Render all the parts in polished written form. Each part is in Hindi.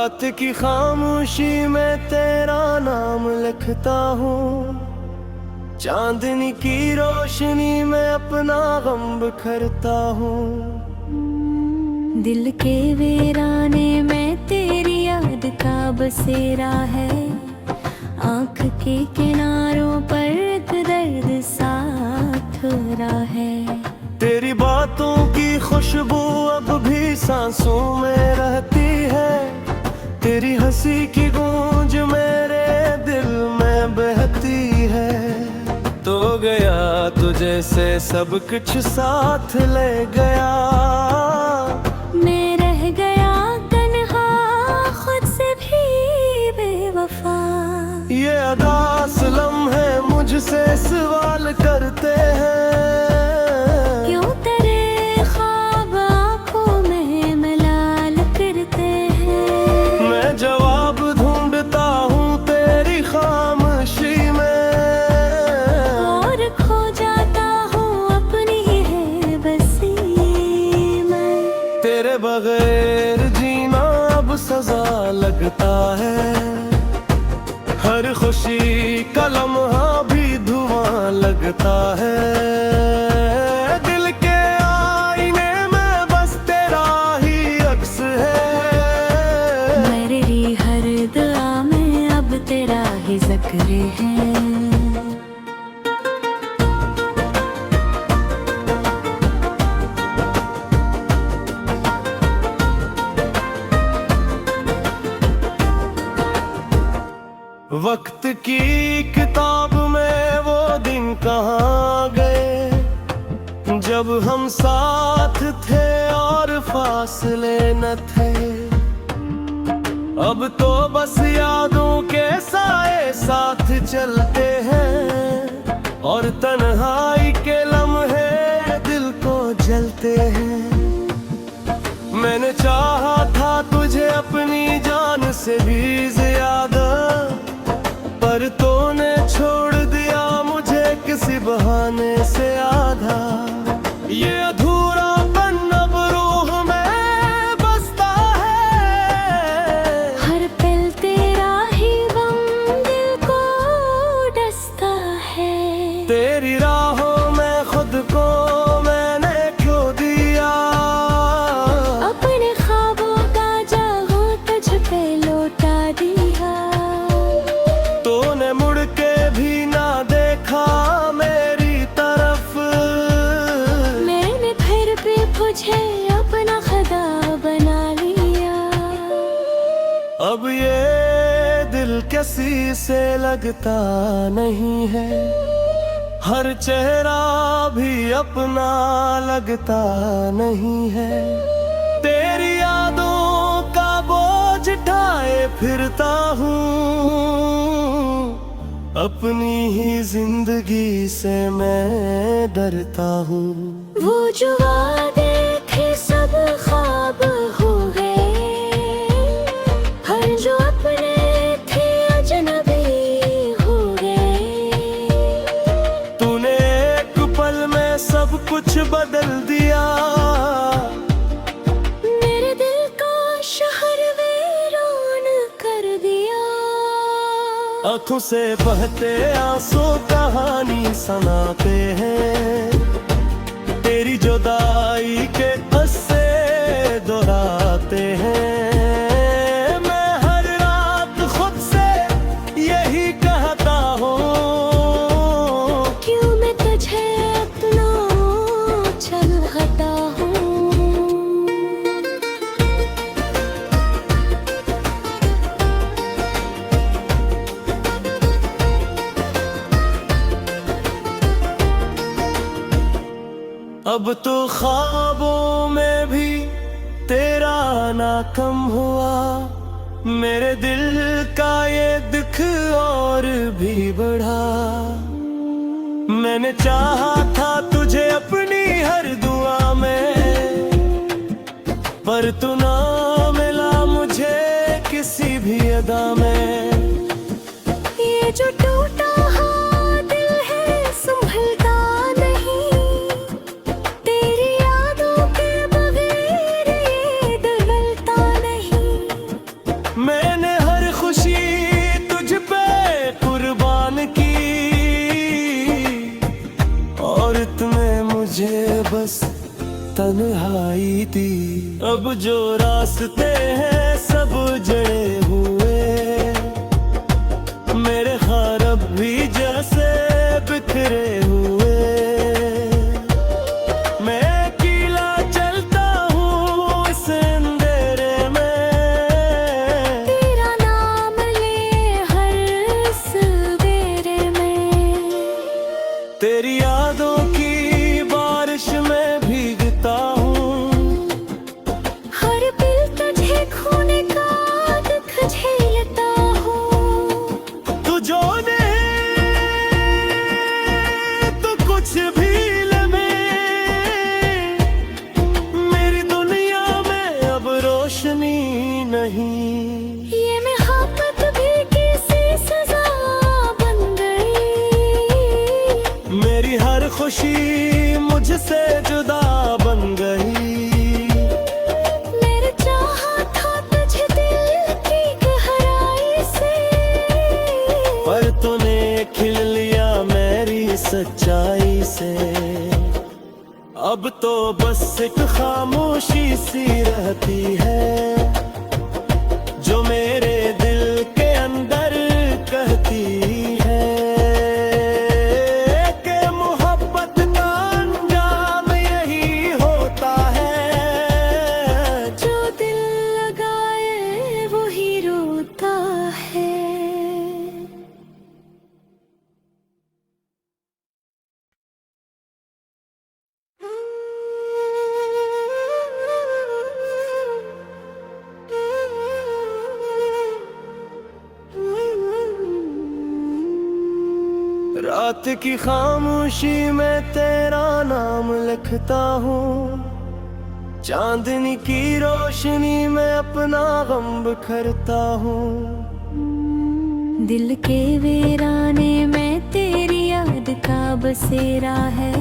रात की खामोशी में तेरा नाम लिखता हूँ, चांदनी की रोशनी में अपना गम बिखरता हूँ। दिल के वीराने में तेरी याद का बसेरा है, आँख के किनारों पर एक दर्द साथ रहा है। तेरी बातों की खुशबू अब भी सांसों में रहती है, तेरी हंसी की गूंज मेरे दिल में बहती है। तो गया तुझे से सब कुछ साथ ले गया, मैं रह गया तन्हा खुद से भी बेवफा। ये अदास लम्हे मुझसे सवाल करते हैं, क्यों तेरे ख्वाब आँखों में मलाल करते हैं। मैं जवाब ढूंढता हूँ तेरी खामोशी में, और खो जाता हूँ अपनी है बसी में। तेरे बगैर जीना अब सजा लगता है, हर खुशी का लम्हा भी धुआं लगता है। दिल के आईने में बस तेरा ही अक्स है, मेरी हर दुआ में अब तेरा ही जिक्र है। वक्त की किताब में वो दिन कहाँ गए, जब हम साथ थे और फासले न थे। अब तो बस यादों के साए साथ चलते हैं, और तन्हाई के लम्हे दिल को जलते हैं। मैंने चाहा था तुझे अपनी जान से भी ज्यादा, पर तूने छोड़ दिया मुझे किसी बहाने से आधा। ये अधूरापन अब रूह में बसता है, हर पल तेरा ही गम दिल को डसता है। तेरी राहों में खुद को मैंने खो दिया, अपने ख्वाबों का जागो तुझ पे लौटा दिया। तूने मुड़ के भी ना देखा मेरी तरफ, मैंने फिर भी तुझे अपना खुदा बना लिया। अब ये दिल किसी से लगता नहीं है, हर चेहरा भी अपना लगता नहीं है। तेरी यादों का बोझ ढाए फिरता हूँ, अपनी ही जिंदगी से मैं डरता हूँ। वो जो वादे थे सब ख्वाब हो गए, हर जो अपने थे अजनबी हो गए। तूने एक पल में सब कुछ बदल दिया, मेरे दिल का शहर वीरान कर दिया। आँखों से बहते आंसू कहानी सुनाते हैं, तेरी जुदाई के किस्से दोहराते हैं। मैं हर रात खुद से यही कहता हूँ, क्यों मैं तुझे अपना चाहता हूँ। अब तो ख्वाबों में भी तेरा आना कम हुआ, मेरे दिल का ये दुख और भी बढ़ा। मैंने चाहा था तुझे अपनी हर दुआ में, पर तू ना मिला मुझे किसी भी अदा में। ये जो टूटा हाँ दिल है संभलता नहीं, तेरी यादों के बगैर ये डगलता नहीं। तन्हाई थी। अब जो रास्ते हैं सब जड़े हुए, मेरे ख्वाब भी जैसे बिखरे हुए। मैं अकेला चलता हूँ इस अंधेरे में, तेरा नाम ले हर सवेरे में। तेरी यादों की बारिश में भीगता हूँ, हर पल तुझे खोने का दुख झेलता हूँ। तू जो तो कुछ भी लगे, मेरी दुनिया में अब रोशनी नहीं। ये मोहब्बत भी किसी सजा बन गई, मेरी हर खुशी मुझसे जुदा बन गई। मेरा चाहा था तुझे दिल की गहराई से, पर तूने खिल लिया मेरी सच्चाई से। अब तो बस एक खामोशी सी रहती है, जो मेरे दिल के अंदर कहती है कि मोहब्बत का अंजाम यही होता है। जो दिल लगाए वही रोता है। रात की खामोशी में तेरा नाम लिखता हूँ, चांदनी की रोशनी में अपना गम बिखरता हूँ। दिल के वीराने में तेरी याद का बसेरा है,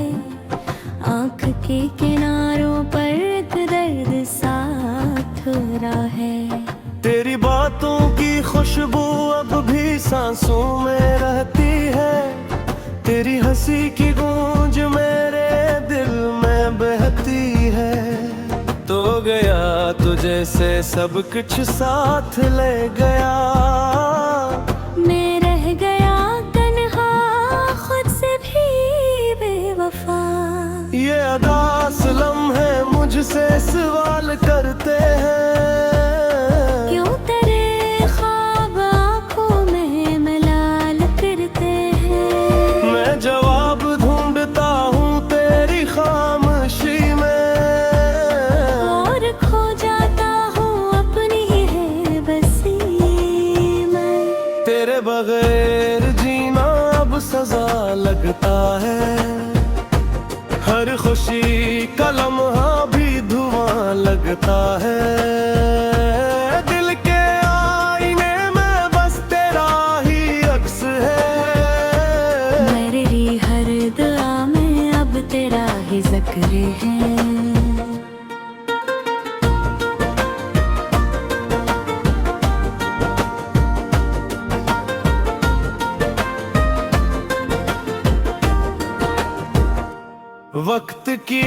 आँख के किनारों पर एक दर्द साथ रहा है। तेरी बातों की खुशबू अब भी सांसों में रहती है, तेरी हंसी की गूंज मेरे दिल में बहती है। तो गया तुझे से सब कुछ साथ ले गया, मैं रह गया तन्हा खुद से भी बेवफा। ये अदास लम्हे मुझसे सवाल करते हैं, क्यों तेरे ख्वाब आँखों में मलाल करते हैं। मैं जवाब ढूंढता हूँ तेरी खामोशी में, और खो जाता हूँ अपनी है बसी में। तेरे बगैर जीना अब सजा लगता है, हर खुशी का लम्हा भी धुआं लगता है। दिल के आईने में बस तेरा ही अक्स है, मेरी हर दुआ में अब तेरा ही जिक्र है। वक्त की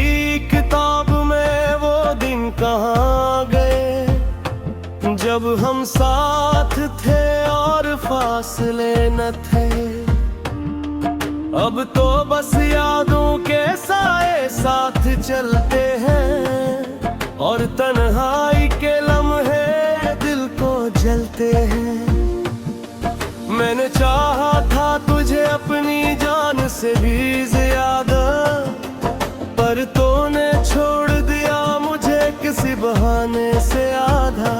किताब में वो दिन कहाँ गए, जब हम साथ थे और फासले न थे। अब तो बस यादों के साए साथ चलते हैं, और तन्हाई के लम्हे दिल को जलते हैं। मैंने चाहा था तुझे अपनी जान से भी ज्यादा, पर तूने छोड़ दिया मुझे किसी बहाने से आधा।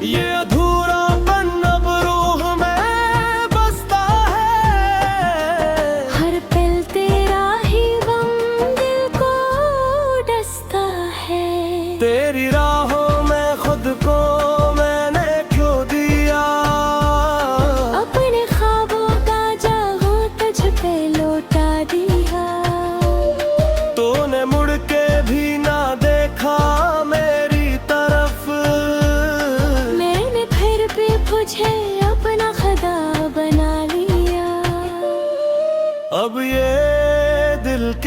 ये अधूरापन अब रूह में बसता है, हर पल तेरा ही गम दिल को डसता है। तेरी राहों में खुद को मैंने खो दिया, अपने ख्वाबों का जागो तुझ पे लौटा दिया।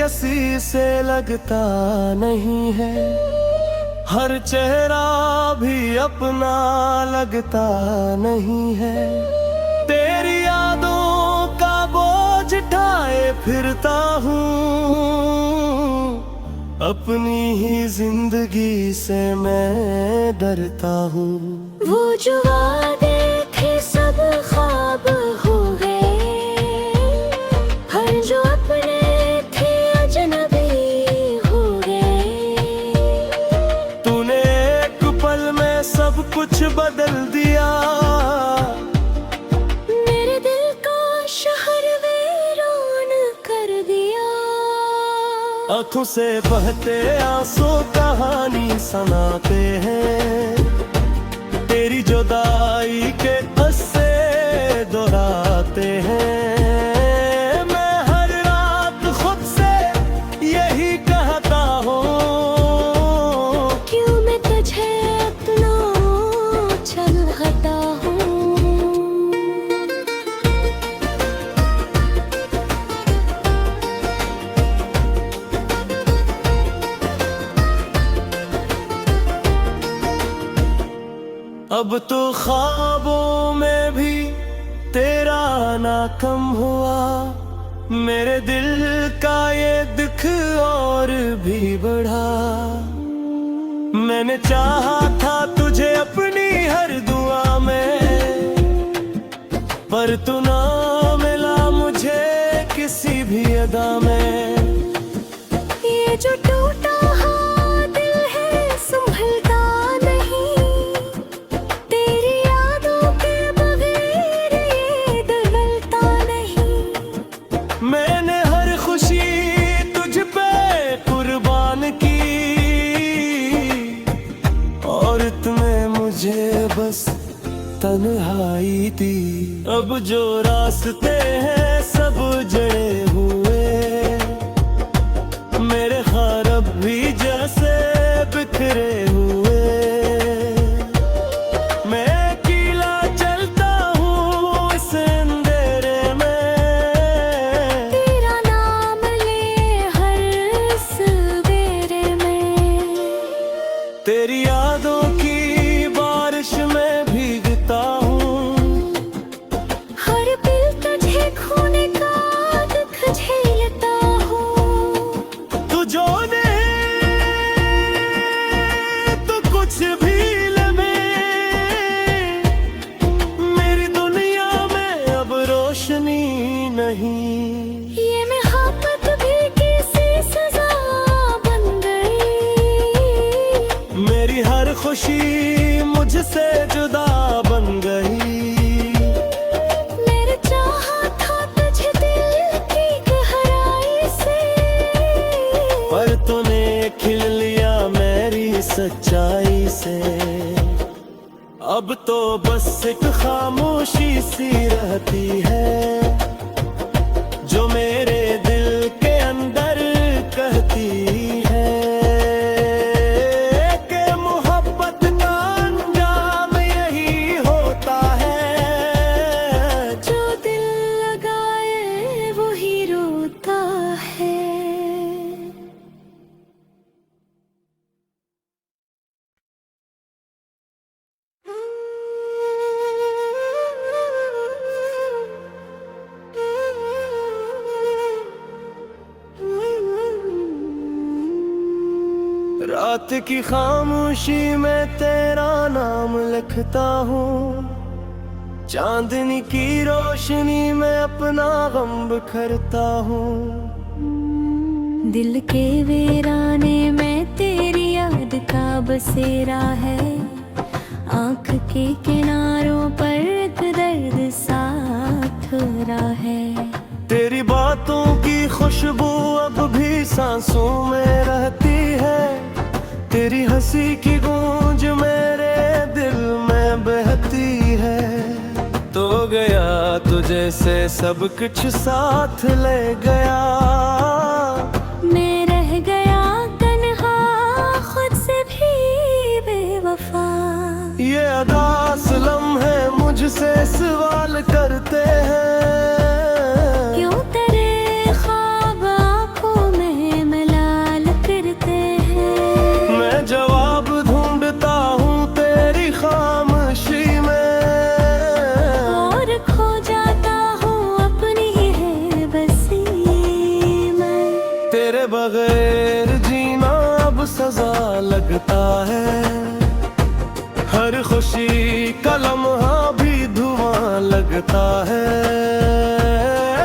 किसी से लगता नहीं है, हर चेहरा भी अपना लगता नहीं है। तेरी यादों का बोझ ढाए फिरता हूँ, अपनी ही जिंदगी से मैं डरता हूँ। वो जो वादे थे सब ख्वाब हो गए, हर जो अपने थे अजनबी हो गए। तूने एक पल में सब कुछ बदल दिया, मेरे दिल का शहर वीरान कर दिया। आँखों से बहते आंसू कहानी सुनाते हैं, तेरी जुदाई के किस्से दोहराते हैं। मैं हर रात खुद से यही कहता हूँ, क्यों मैं तुझे अपना चाहता हूँ। अब तो ख्वाबों में भी तेरा आना कम हुआ, मेरे दिल का ये दुख और भी बढ़ा। मैंने चाहा था तुझे अपनी हर दुआ में, पर तू ना मिला मुझे किसी भी अदा में। ये जो टूटा हाँ दिल है संभलता नहीं, तेरी यादों के बगैर ये बदलता नहीं। मैंने हर खुशी तुझ पे कुर्बान की, और तुम्हें मुझे बस तन्हाई दी। अब जो रास्ते हैं सब जड़े हुए, मेरे ख्वाब भी जैसे बिखरे हुए। मैं अकेला चलता हूँ इस अंधेरे में, तेरा नाम ले हर सवेरे में। तेरी यादों की बारिश में भीगता हूँ, हर पल तुझे खोने का दुख झेलता हूँ। तू जो नहीं तो कुछ भी लगे, मेरी दुनिया में अब रोशनी नहीं। ये मोहब्बत भी किसी सजा बन गई, मेरी हर खुशी मुझसे जुदा बन गई। मेरे चाहा था तुझे दिल की गहराई से, पर तूने खिल लिया मेरी सच्चाई से। अब तो बस एक खामोशी सी रहती है, जो मेरे दिल के अंदर कहती है कि मोहब्बत का अंजाम यही होता है। जो दिल लगाए वही रोता है। रात की खामोशी में तेरा नाम लिखता हूँ, चांदनी की रोशनी में अपना गम बिखरता हूँ। दिल के वीराने में तेरी याद का बसेरा है, आँख के किनारों पर एक दर्द साथ रहा है। तेरी बातों की खुशबू अब भी सांसों में रहती है, तेरी हंसी की गूंज मेरे दिल में बहती है। तो गया तुझे से सब कुछ साथ ले गया, मैं रह गया तन्हा खुद से भी बेवफा। ये अदास लम्हे मुझसे सवाल करते हैं, क्यों तेरे ख्वाब आँखों में लगता है।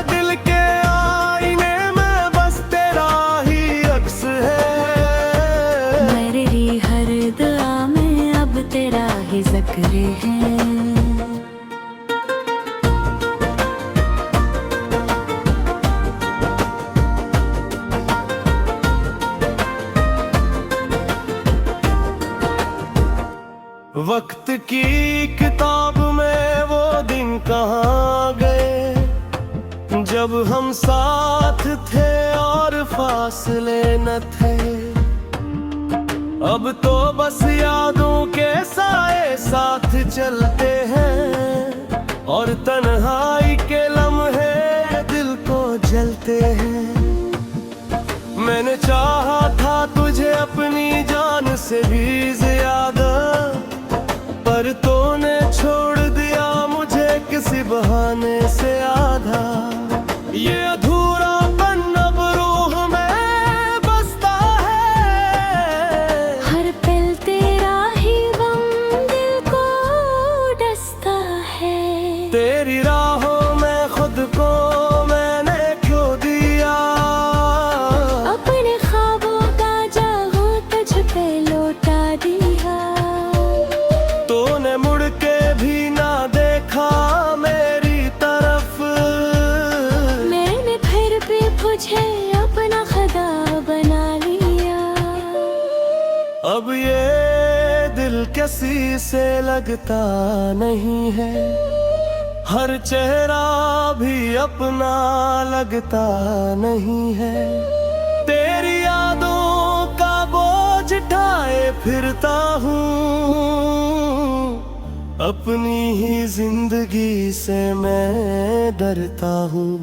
दिल के आईने में बस तेरा ही अक्स है। मेरी हर दुआ में अब तेरा ही जिक्र है। वक्त की किताब में वो दिन कहाँ गए, जब हम साथ थे और फासले न थे। अब तो बस यादों के साए साथ चलते हैं, और तन्हाई के लम्हे दिल को जलते हैं। मैंने चाहा था तुझे अपनी जान से भी ज्यादा, पर तूने छोड़ दिया मुझे किसी बहाने से आधा। ये अधूरापन अब रूह में बसता है। हर पल तेरा ही गम दिल को डसता है। तेरी राहों में खुद को मैंने खो दिया, अपने ख्वाबों का जागो तुझ पे लौटा दिया। तूने मुड़ के भी ना देखा मेरी तरफ, मैंने फिर भी तुझे अपना खुदा बना लिया। अब ये दिल किसी से लगता नहीं है, हर चेहरा भी अपना लगता नहीं है। तेरी यादों का बोझ ढाए फिरता हूँ, अपनी ही जिंदगी से मैं डरता हूँ।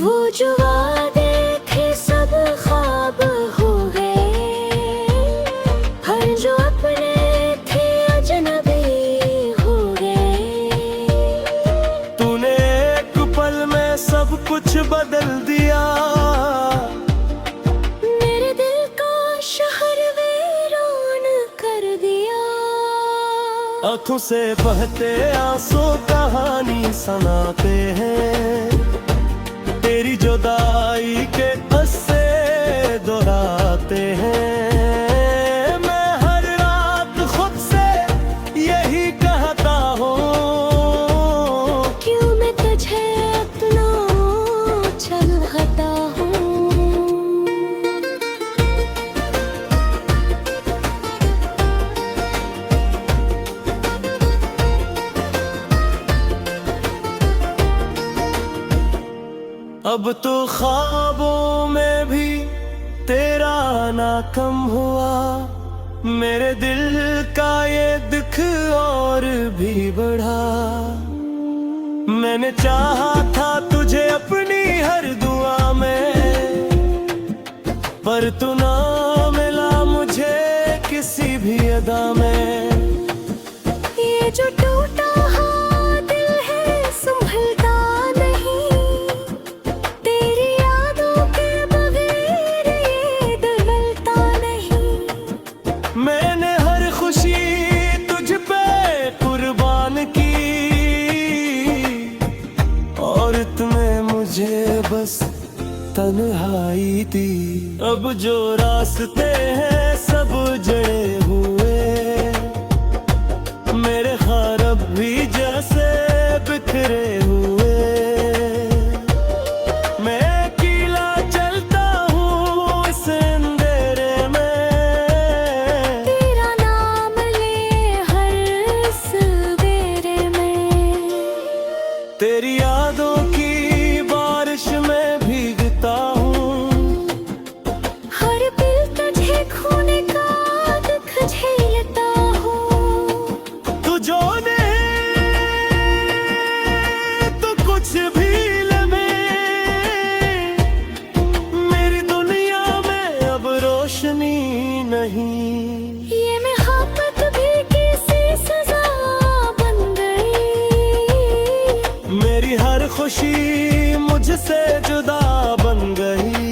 वो जो वादे थे सब ख्वाब हो गए, हर जो अपने थे अजनबी हो गए। तूने एक पल में सब कुछ बदल दिया, मेरे दिल का शहर वीरान कर दिया। आँखों से बहते आंसू कहानी सुनाते हैं, तेरी जुदाई के किस्से दोहराते हैं। मैं हर रात खुद से यही कहता हूँ, क्यों मैं तुझे अपना चाहता हूँ। अब तो ख्वाबों में भी तेरा आना कम हुआ। मेरे दिल का ये दुख और भी बढ़ा। मैंने चाहा था तुझे अपनी हर दुआ में, पर तू ना मिला मुझे किसी भी अदा में। ये जो टूटा हाँ दिल है संभलता नहीं, तेरी यादों के बगैर ये बदलता नहीं। मैंने हर खुशी तुझ पे कुर्बान की, और तुम्हें मुझे बस तन्हाई दी। अब जो रास्ते हैं सब जड़े हुए, मेरे ख्वाब भी जैसे बिखरे हुए। मैं अकेला चलता हूँ इस अंधेरे में, तेरा नाम ले हर सवेरे में। तेरी यादों की बारिश में भीगता हूँ, हर पल तुझे खोने का दुख झेलता हूँ। तू जो नहीं तो कुछ भी लगे, मेरी दुनिया में अब रोशनी नहीं। ये मोहब्बत भी किसी सजा बन गई, मेरी हर खुशी मुझसे जुदा बन गई।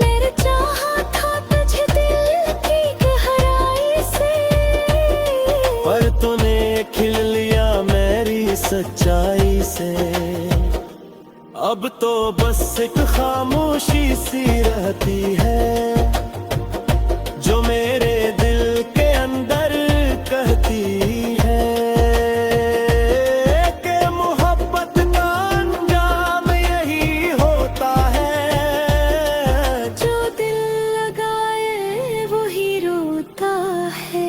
मेरे चाहा था तुझे दिल की गहराई से, पर तूने खिल लिया मेरी सच्चाई सच्चाई से। अब तो बस एक खामोशी सी रहती है जो मेरे दिल के अंदर कहती है कि मोहब्बत का अंजाम यही होता है। जो दिल लगाए वही रोता है।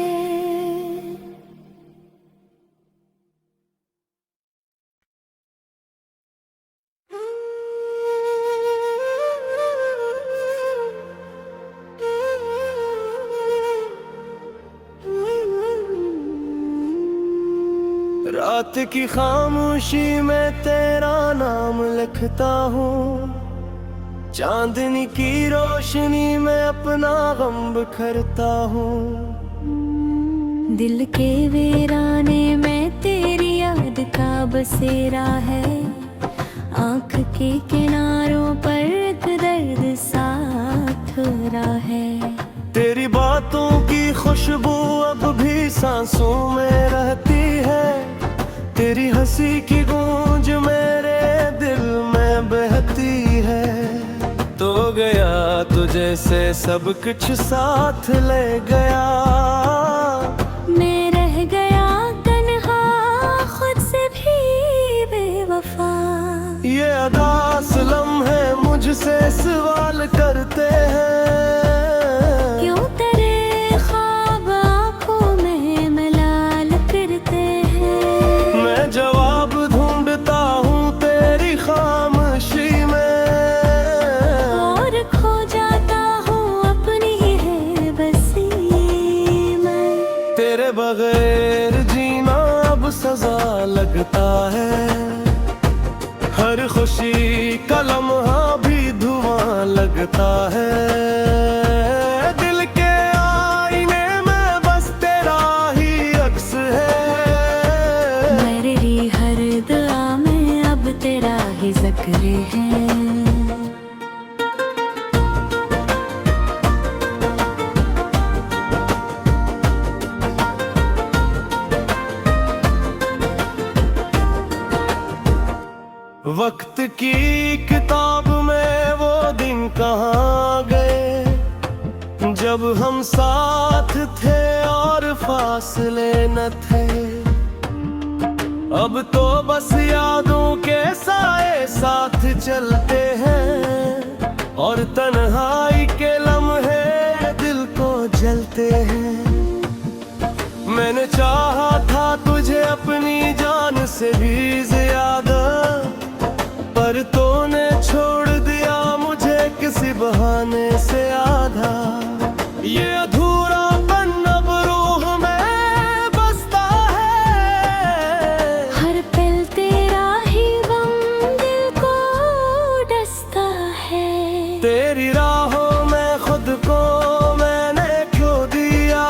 रात की खामोशी में तेरा नाम लिखता हूँ, चांदनी की रोशनी में अपना गम बिखरता हूँ। दिल के वीराने में तेरी याद का बसेरा है। आँख के किनारों पर एक दर्द साथ रहा है। तेरी बातों की खुशबू अब भी सांसों में रहती है। तेरी हंसी की गूंज मेरे दिल में बहती है। तो गया तुझे से सब कुछ साथ ले गया। मैं रह गया तन्हा खुद से भी बेवफा। ये अदास लम्हे मुझसे सवाल करते हैं, क्यों तेरे ख्वाब आँखों में मलाल फिरते हैं। मैं जवाब ढूंढता हूँ तेरी खामोशी में, और खो जाता हूँ अपनी है बसी में। तेरे बगैर जीना अब सजा लगता है। हर खुशी का लम्हा भी धुआं लगता है। दिल के आईने में बस तेरा ही अक्स है। मेरी हर दुआ में अब तेरा ही जिक्र है। वक्त की किताब में वो दिन कहाँ गए जब हम साथ थे और फासले न थे। अब तो बस यादों के साए साथ चलते हैं और तन्हाई के लम्हे दिल को जलते हैं। मैंने चाहा था तुझे अपनी जान से भी ज्यादा, पर तूने छोड़ दिया मुझे किसी बहाने से आधा। ये अधूरापन अब रूह में बसता है। हर पल तेरा ही गम दिल को डसता है। तेरी राहों में खुद को मैंने खो दिया।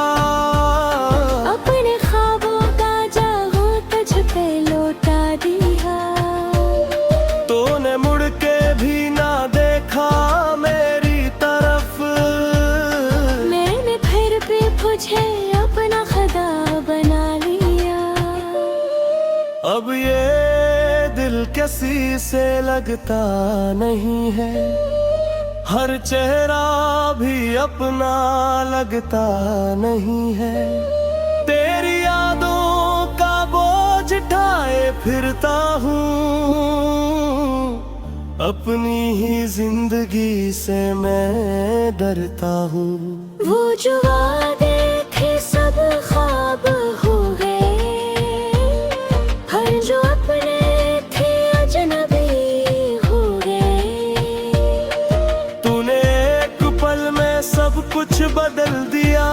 अपने ख्वाबों का जागो तुझ पे लौटा दिया। तूने मुड़ के भी ना देखा मेरी तरफ। मैंने फिर भी तुझे अपना खुदा बना लिया। अब ये दिल किसी से लगता नहीं है। हर चेहरा भी अपना लगता नहीं है। तेरी यादों का बोझ ढाए फिरता हूँ। अपनी ही जिंदगी से मैं डरता हूँ। वो जो वादे थे सब ख्वाब हो गए। हर जो अपने थे अजनबी हो गए। तूने एक पल में सब कुछ बदल दिया।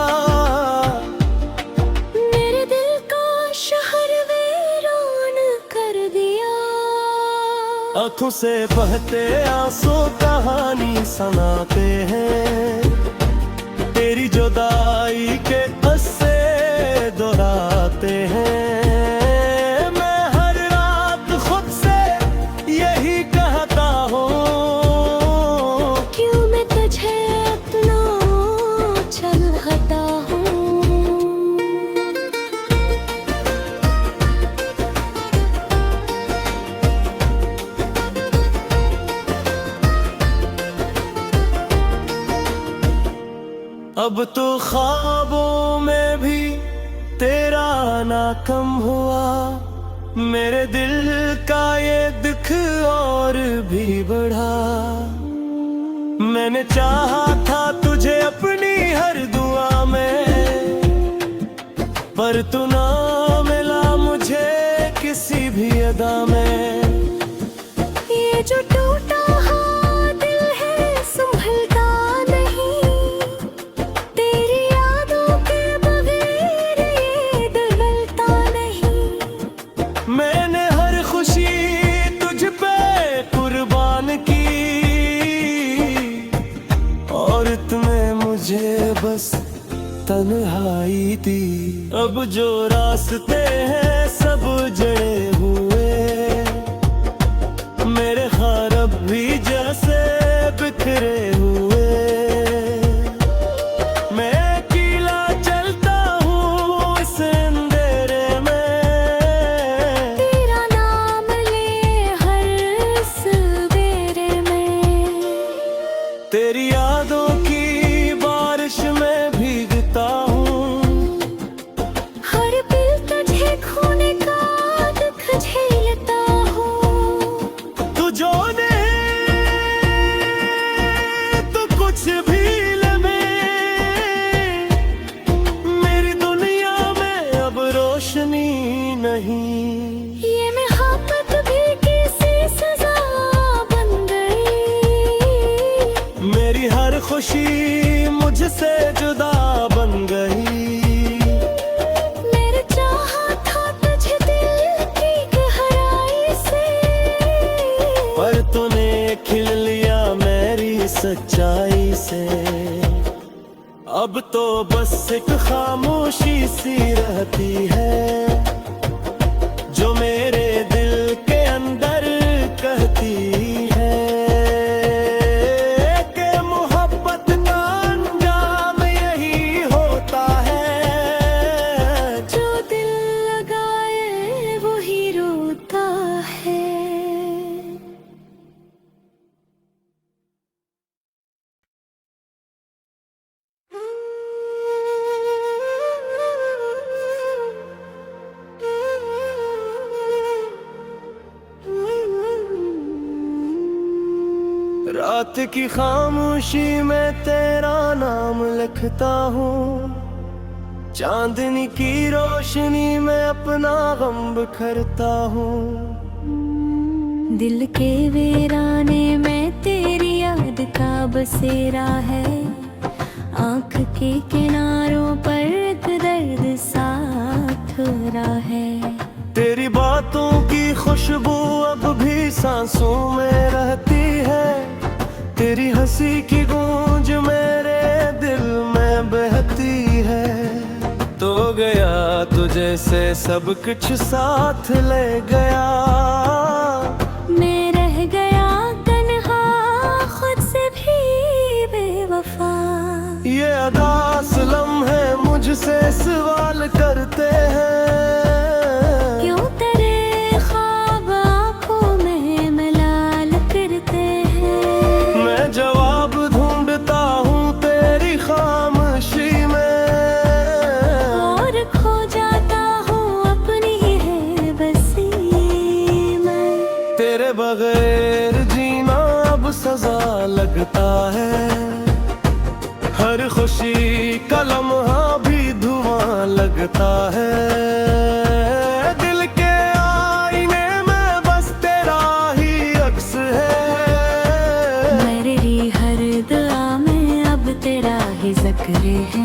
मेरे दिल का शहर वीरान कर दिया। आँखों से बहते आंसू कहानी सुनाते हैं। तेरी जुदाई के किस्से दोहराते हैं। मैं हर रात खुद से यही कहता हूँ, क्यों मैं तुझे अपना चाहता हूँ। अब तो ख्वाबों में भी तेरा आना कम हुआ, मेरे दिल का ये दुख और भी बढ़ा। मैंने चाहा था तुझे अपनी हर दुआ में, पर तू ना मिला मुझे किसी भी अदा में। ये जो टूटा हाँ दिल है संभलता नहीं, तेरी यादों के बगैर ये दिल मिलता नहीं। मैंने हर खुशी तुझ पे कुर्बान की, और तुमने मुझे बस तन्हाई दी। अब जो रास्ते हैं सब जड़े हुए, मेरे ख्वाब भी जैसे बिखरे हुए। मैं अकेला चलता हूँ इस अंधेरे में, तेरा नाम ले हर सवेरे में। तेरी यादों की बारिश में भीगता हूँ, हर पल तुझे खोने का दुख झेलता हूँ। तू जो नहीं तो कुछ भी लगे, मेरी दुनिया में अब रोशनी नहीं। ये मोहब्बत भी किसी सजा बन गई, मेरी हर खुशी मुझसे जुदा बन गई। मेरे चाहा था तुझे दिल की गहराई से, पर तूने खिल लिया मेरी सच्चाई से। अब तो बस एक खामोशी सी रहती है, जो मेरे दिल के अंदर कहती है कि मोहब्बत का अंजाम यही होता है। जो दिल लगाए वही रोता है। रात की खामोशी में तेरा नाम लिखता हूँ, चांदनी की रोशनी में अपना गम बिखरता हूँ। दिल के वीराने में तेरी याद का बसेरा है, आँख के किनारों पर एक दर्द साथ हो रहा है। तेरी बातों की खुशबू अब भी सांसों में रहती है, तेरी हंसी की गूंज मेरे दिल में बहती है। तो गया तुझे से सब कुछ साथ ले गया, मैं रह गया तन्हा खुद से भी बेवफा। ये अदास लम्हे मुझसे सवाल करते हैं, क्यों तेरे ख्वाब आँखों में मलाल करते हैं। मैं जवाब ढूंढता हूँ तेरी खामोशी में, और खो जाता हूँ अपनी है बसी में। तेरे बगैर जीना अब सजा लगता है, हर खुशी का लम्हा भी धुआं लगता है। दिल के आईने में बस तेरा ही अक्स है, मेरी हर दुआ में अब तेरा ही जिक्र है।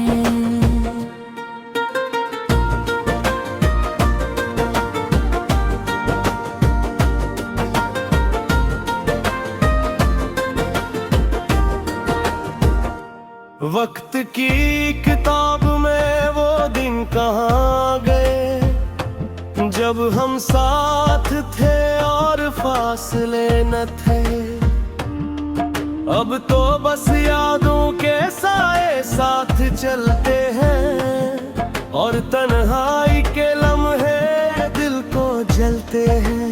वक्त की किताब में वो दिन कहाँ गए, जब हम साथ थे और फासले न थे। अब तो बस यादों के साए साथ चलते हैं, और तन्हाई के लम्हे दिल को जलते हैं।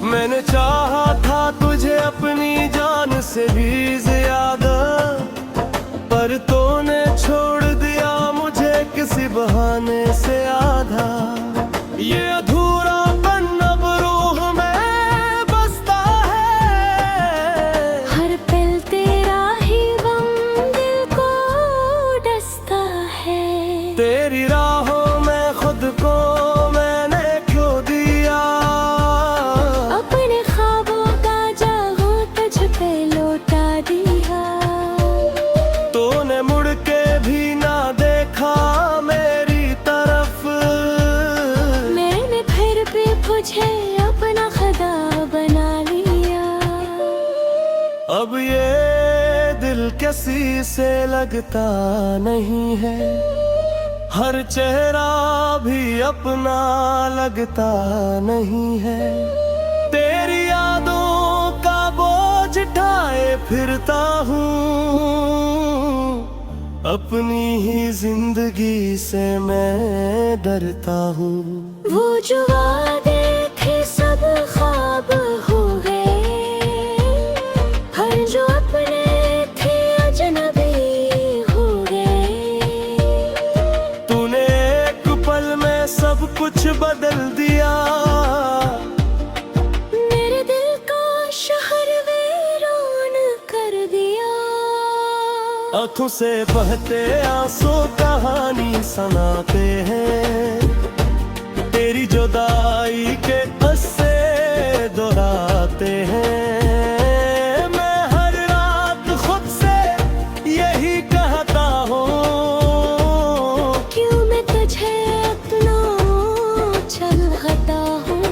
मैंने चाहा था तुझे अपनी जान से भी ज्यादा, पर तो अपना खुदा बना लिया। अब ये दिल किसी से लगता नहीं है, हर चेहरा भी अपना लगता नहीं है। तेरी यादों का बोझ ढाए फिरता हूँ, अपनी ही जिंदगी से मैं डरता हूँ। वो जो वादे थे सब ख्वाब हो गए, हर जो अपने थे अजनबी हो गए। तूने एक पल में सब कुछ बदल दिया, मेरे दिल का शहर वीरान कर दिया। आँखों से बहते आंसू कहानी सुनाते हैं, तेरी जुदाई के किस्से दोहराते हैं। मैं हर रात खुद से यही कहता हूँ, क्यों मैं तुझे अपना चाहता हूँ।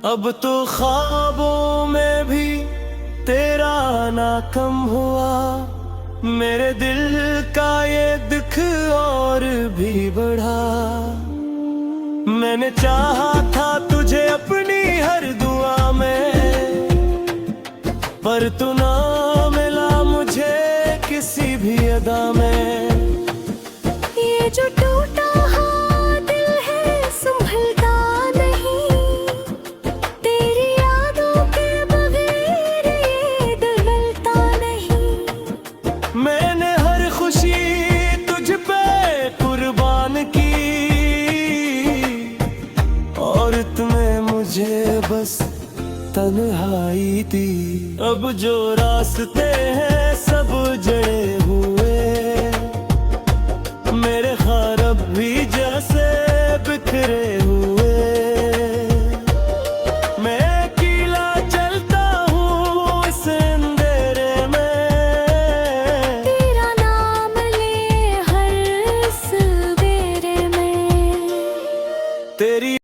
अब तो ख्वाबों में भी तेरा आना कम हुआ, मेरे दिल का ये दुख और भी बढ़ा। मैंने चाहा था तुझे अपनी हर दुआ में, पर तू ना मिला मुझे किसी भी अदा में। ये जो टूटा हाँ दिल है संभलता नहीं, तेरी यादों के बगैर ये बदलता नहीं। मैंने हर खुशी तुझ पे कुर्बान की, और तुम्हें मुझे बस तन्हाई दी। अब जो रास्ते हैं सब जड़े हुए, मेरे ख्वाब भी जैसे बिखरे हुए। मैं अकेला चलता हूँ इस अंधेरे में, तेरा नाम ले हर सवेरे में। तेरी